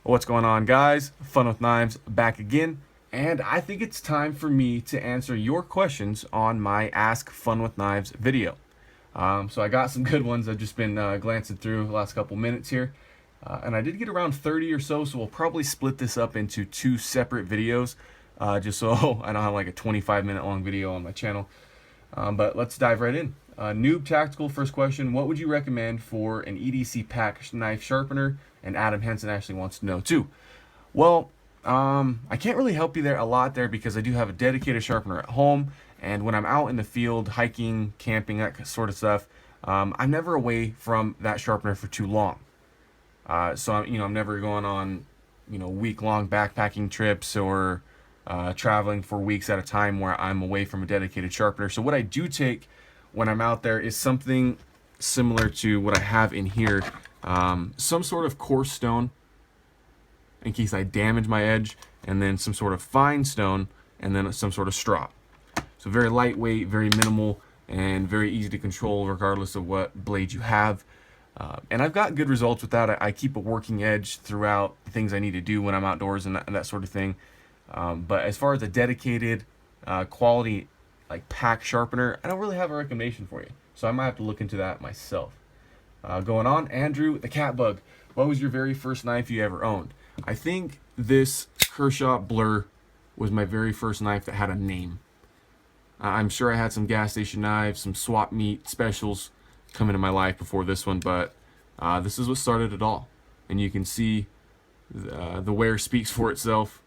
What's going on, guys? Fun with Knives back again, and I think it's time for me to answer your questions on my Ask Fun with Knives video. So I got some good ones. I've just been glancing through the last couple minutes here, and I did get around 30 or so, so we'll probably split this up into two separate videos, just so I don't have like a 25-minute long video on my channel. But let's dive right in. Noob Tactical, first question: what would you recommend for an EDC pack knife sharpener? And Adam Henson actually wants to know too. Well, I can't really help you there a lot there because I do have a dedicated sharpener at home, and when I'm out in the field, hiking, camping, that sort of stuff, I'm never away from that sharpener for too long. So I'm never going on, week-long backpacking trips or traveling for weeks at a time where I'm away from a dedicated sharpener. So what I do take when I'm out there is something similar to what I have in here, some sort of coarse stone in case I damage my edge, and then some sort of fine stone, and then some sort of strop. So very lightweight, very minimal, and very easy to control regardless of what blade you have. And I've got good results with that. I keep a working edge throughout the things I need to do when I'm outdoors and that sort of thing. But as far as a dedicated quality like pack sharpener, I don't really have a recommendation for you. So I might have to look into that myself. Going on, Andrew the Cat Bug. What was your very first knife you ever owned? I think this Kershaw Blur was my very first knife that had a name. I'm sure I had some gas station knives, some swap meet specials come into my life before this one, but this is what started it all. And you can see the wear speaks for itself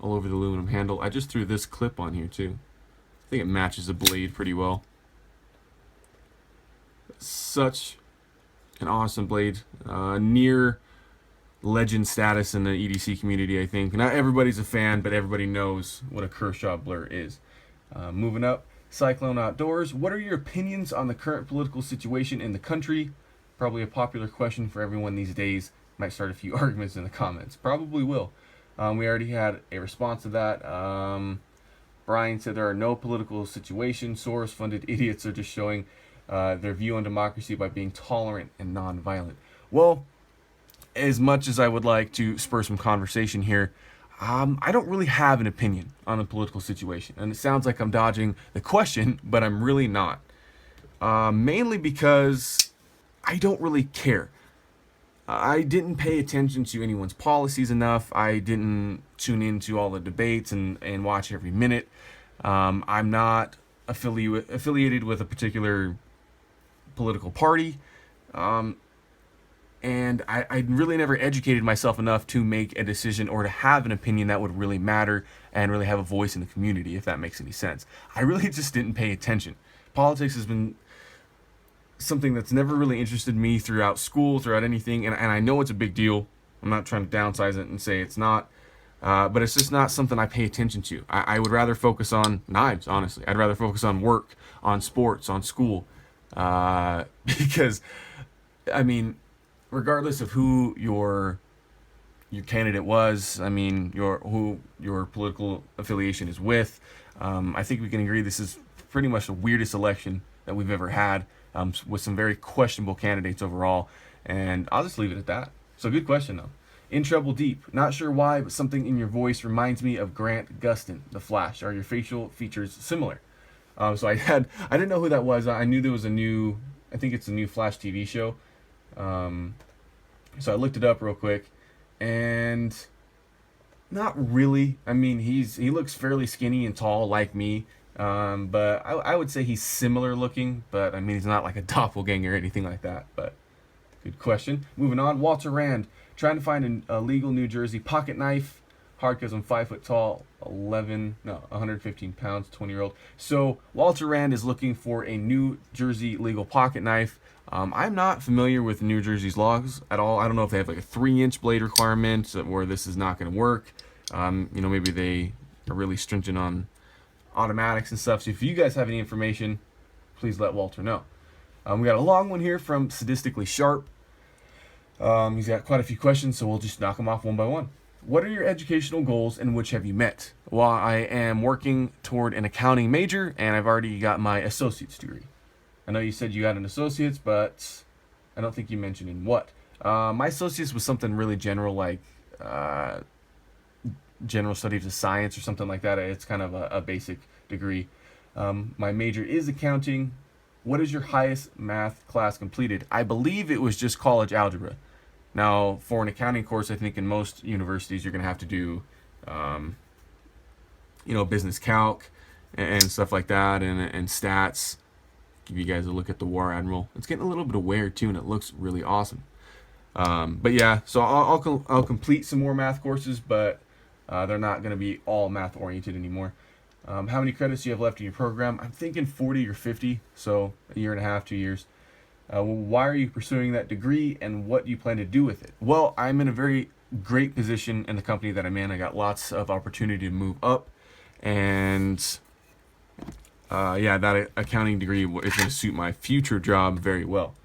all over the aluminum handle. I just threw this clip on here too. I think it matches the blade pretty well. Such an awesome blade, near legend status in the EDC community. I think not everybody's a fan, but everybody knows what a Kershaw Blur is. Moving up, Cyclone Outdoors. What are your opinions on the current political situation in the country? Probably a popular question for everyone these days. Might start a few arguments in the comments. Probably will. We already had a response to that. Brian said there are no political situations. Soros-funded idiots are just showing their view on democracy by being tolerant and non-violent. Well, as much as I would like to spur some conversation here, I don't really have an opinion on the political situation. And it sounds like I'm dodging the question, but I'm really not. Mainly because I don't really care. I didn't pay attention to anyone's policies enough. I didn't tune into all the debates and watch every minute. I'm not affiliated with a particular political party. And I really never educated myself enough to make a decision or to have an opinion that would really matter and really have a voice in the community, if that makes any sense. I really just didn't pay attention. Politics has been something that's never really interested me throughout school, throughout anything, and I know it's a big deal. I'm not trying to downsize it and say it's not, but it's just not something I pay attention to. I would rather focus on knives, honestly. I'd rather focus on work, on sports, on school, because, I mean, regardless of who your candidate was, I mean, who your political affiliation is with, I think we can agree this is pretty much the weirdest election that we've ever had, with some very questionable candidates overall, and I'll just leave it at that. So good question though. In Trouble Deep, not sure why, but something in your voice reminds me of Grant Gustin, The Flash. Are your facial features similar? So I didn't know who that was. I knew there was I think it's a new Flash TV show. So I looked it up real quick, and not really. I mean, he looks fairly skinny and tall like me, but I would say he's similar looking, but I mean, he's not like a doppelganger or anything like that. But good question. Moving on, Walter Rand, trying to find a legal New Jersey pocket knife. Hard because I'm 5 foot tall, 115 pounds, 20-year-old. So Walter Rand is looking for a New Jersey legal pocket knife. I'm not familiar with New Jersey's laws at all. I don't know if they have like a 3-inch blade requirement where this is not going to work. Maybe they are really stringent on automatics and stuff. So if you guys have any information, please let Walter know. We got a long one here from Sadistically Sharp. He's got quite a few questions, so we'll just knock them off one by one. What are your educational goals and which have you met? Well, I am working toward an accounting major, and I've already got my associate's degree. I know you said you got an associate's, but I don't think you mentioned in what. My associate's was something really general, like general studies of science or something like that. It's kind of a basic degree. My major is accounting. What is your highest math class completed? I believe it was just college algebra. Now, for an accounting course, I think in most universities you're going to have to do, business calc and stuff like that, and stats. Give you guys a look at the War Admiral. It's getting a little bit of wear too, and it looks really awesome. But yeah, so I'll complete some more math courses, but they're not going to be all math oriented anymore. How many credits do you have left in your program? I'm thinking 40 or 50, so a year and a half, 2 years. Why are you pursuing that degree, and what do you plan to do with it? Well, I'm in a very great position in the company that I'm in. I got lots of opportunity to move up, and that accounting degree is going to suit my future job very well.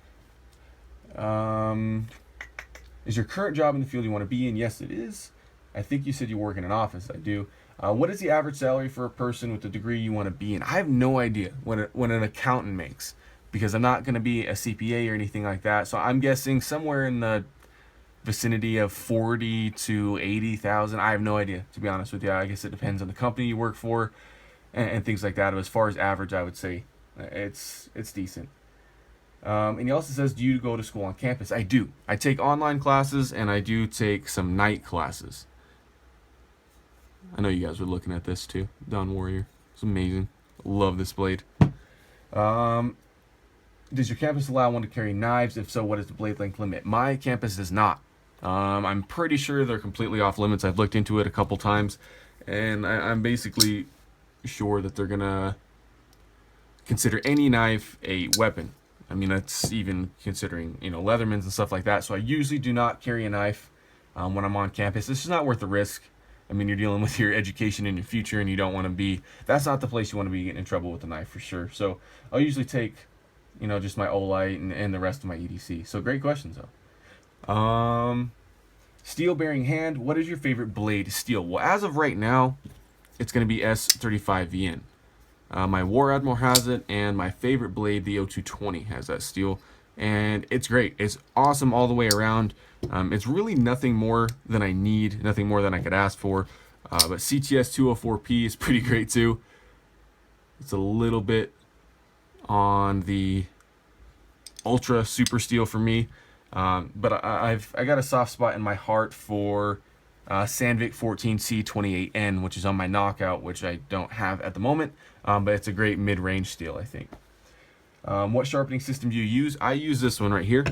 Is your current job in the field you want to be in? Yes, it is. I think you said you work in an office. I do. What is the average salary for a person with the degree you want to be in? I have no idea what an accountant makes, because I'm not going to be a CPA or anything like that. So I'm guessing somewhere in the vicinity of 40 to 80,000. I have no idea, to be honest with you. I guess it depends on the company you work for and things like that. But as far as average, I would say it's decent. And he also says, do you go to school on campus? I do. I take online classes, and I do take some night classes. I know you guys were looking at this too. Dawn Warrior. It's amazing. Love this blade. Does your campus allow one to carry knives? If so, what is the blade length limit? My campus does not. I'm pretty sure they're completely off limits. I've looked into it a couple times, and I'm basically sure that they're going to consider any knife a weapon. I mean, that's even considering, Leathermans and stuff like that. So I usually do not carry a knife when I'm on campus. It's just not worth the risk. I mean, you're dealing with your education in your future, and you don't want to be, that's not the place you want to be getting in trouble with a knife for sure. So I'll usually take, just my Olight and the rest of my EDC. So great questions though. Steel bearing hand. What is your favorite blade steel? Well, as of right now, it's going to be S35VN. My War Admiral has it, and my favorite blade, the O220, has that steel. And it's great. It's awesome all the way around. It's really nothing more than I need, nothing more than I could ask for. But CTS 204P is pretty great too. It's a little bit on the ultra super steel for me. But I got a soft spot in my heart for Sandvik 14C28N, which is on my Knockout, which I don't have at the moment. But it's a great mid-range steel, I think. What sharpening system do you use? I use this one right here.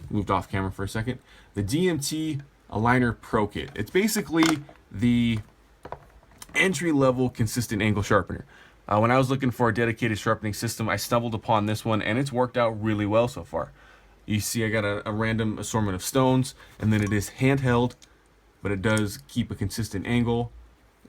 Moved off camera for a second. The DMT Aligner Pro Kit. It's basically the entry-level consistent angle sharpener. When I was looking for a dedicated sharpening system, I stumbled upon this one, and it's worked out really well so far. You see I got a random assortment of stones, and then it is handheld, but it does keep a consistent angle.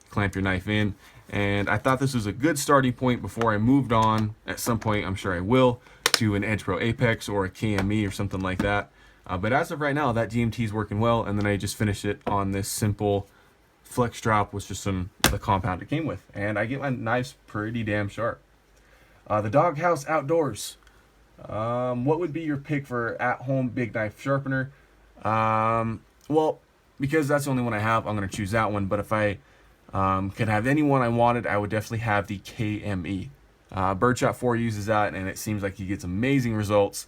Clamp your knife in, and I thought this was a good starting point before I moved on. At some point, I'm sure I will, to an Edge Pro Apex or a KME or something like that. But as of right now, that DMT is working well, and then I just finished it on this simple flex drop with just the compound it came with, and I get my knives pretty damn sharp. The Doghouse Outdoors. What would be your pick for at-home big knife sharpener? Well, because that's the only one I have, I'm going to choose that one. But if I could have anyone I wanted, I would definitely have the KME. Birdshot 4 uses that, and it seems like he gets amazing results.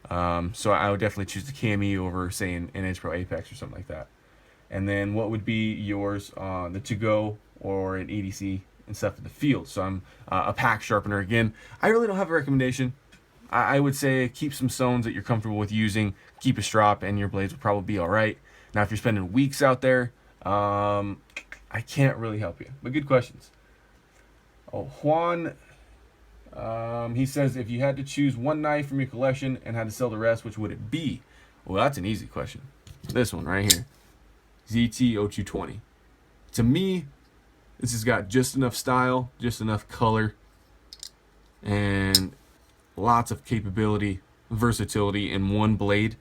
So I would definitely choose the KME over, say, an Edge Pro Apex or something like that. And then what would be yours on the to-go or an EDC and stuff in the field? So I'm a pack sharpener again. I really don't have a recommendation. I would say keep some stones that you're comfortable with using, keep a strop, and your blades will probably be all right. Now, if you're spending weeks out there, I can't really help you. But good questions. Oh, Juan, he says, if you had to choose one knife from your collection and had to sell the rest, which would it be? Well, that's an easy question. This one right here. ZT-0220. To me, this has got just enough style, just enough color, and lots of capability, versatility in one blade,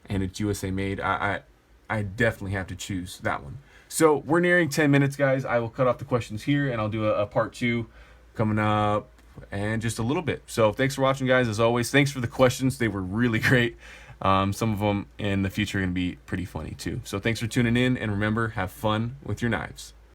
and it's USA made. I definitely have to choose that one. So we're nearing 10 minutes, guys. I will cut off the questions here, and I'll do a part 2 coming up and just a little bit. So thanks for watching, guys. As always, thanks for the questions. They were really great. Some of them in the future are going to be pretty funny too. So thanks for tuning in, and remember, have fun with your knives.